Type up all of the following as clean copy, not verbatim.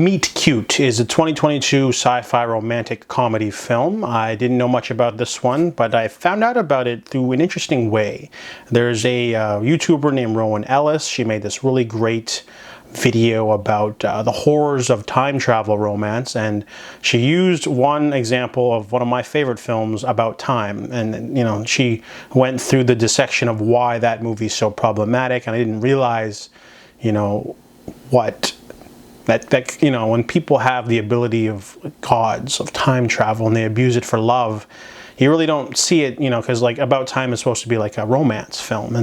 Meet Cute is a 2022 sci-fi romantic comedy film. I didn't know much about this one, but I found out about it through an interesting way. There's a YouTuber named Rowan Ellis. She made this really great video about the horrors of time travel romance, and she used one example of one of my favorite films about time, and she went through the dissection of why that movie is so problematic. And I didn't realize what that when people have the ability of gods of time travel and they abuse it for love, you really don't see it, because like About Time is supposed to be like a romance film,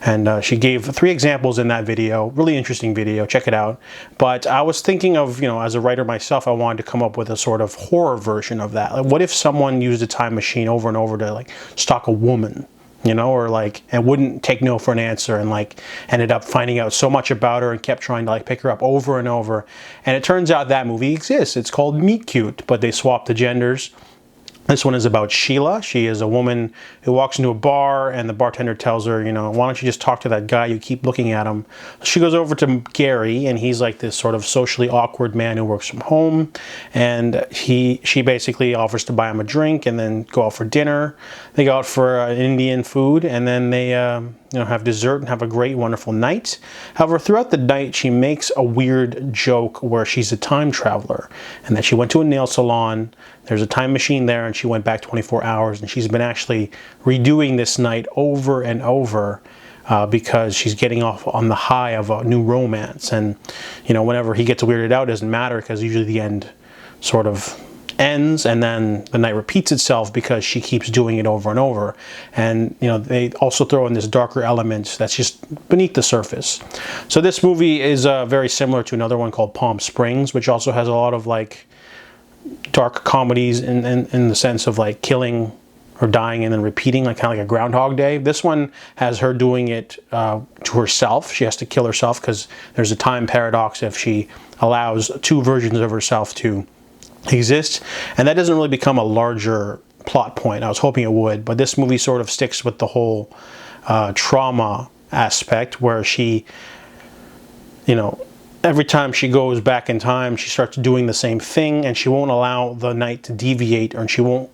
and she gave 3 examples in that video. Really interesting video, check it out. But I was thinking of, as a writer myself, I wanted to come up with a sort of horror version of that. Like, what if someone used a time machine over and over to like stalk a woman? Or like, and wouldn't take no for an answer, and like ended up finding out so much about her and kept trying to like pick her up over and over. And it turns out that movie exists. It's called Meet Cute, but they swapped the genders. This one is about Sheila. She is a woman who walks into a bar, and the bartender tells her, why don't you just talk to that guy? You keep looking at him. She goes over to Gary, and he's like this sort of socially awkward man who works from home. And she basically offers to buy him a drink and then go out for dinner. They go out for Indian food, and then they have dessert and have a great, wonderful night. However, throughout the night, she makes a weird joke where she's a time traveler, and that she went to a nail salon. There's a time machine there, and she went back 24 hours, and she's been actually redoing this night over and over because she's getting off on the high of a new romance. And, whenever he gets weirded out, it doesn't matter, because usually the end sort of ends, and then the night repeats itself because she keeps doing it over and over. And they also throw in this darker element that's just beneath the surface. So this movie is very similar to another one called Palm Springs, which also has a lot of like dark comedies in the sense of like killing or dying and then repeating, like kind of like a Groundhog Day. This one has her doing it to herself. She has to kill herself because there's a time paradox if she allows 2 versions of herself to exist, and that doesn't really become a larger plot point. I was hoping it would, but this movie sort of sticks with the whole trauma aspect, where she, every time she goes back in time, she starts doing the same thing, and she won't allow the night to deviate, or she won't,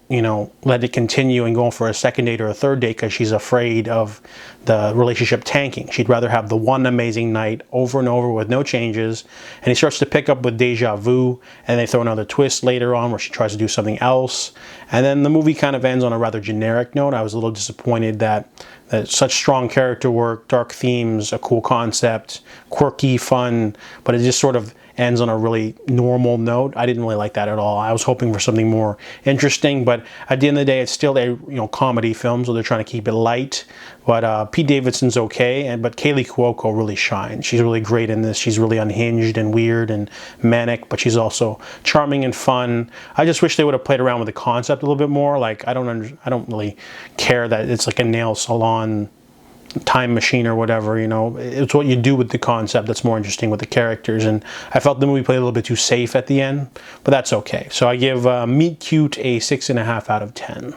let it continue and go for a second date or a third date because she's afraid of the relationship tanking. She'd rather have the one amazing night over and over with no changes. And he starts to pick up with deja vu, and they throw another twist later on where she tries to do something else. And then the movie kind of ends on a rather generic note. I was a little disappointed that such strong character work, dark themes, a cool concept, quirky, fun, but it just sort of ends on a really normal note. I didn't really like that at all. I was hoping for something more interesting, but at the end of the day, it's still a comedy film, so they're trying to keep it light. But Pete Davidson's okay, but Kaylee Cuoco really shines. She's really great in this. She's really unhinged and weird and manic, but she's also charming and fun. I just wish they would have played around with the concept a little bit more. Like, I don't really care that it's like a nail salon time machine or whatever. It's what you do with the concept that's more interesting with the characters. And I felt the movie played a little bit too safe at the end, but that's okay. So I give Meet Cute a 6.5 out of 10.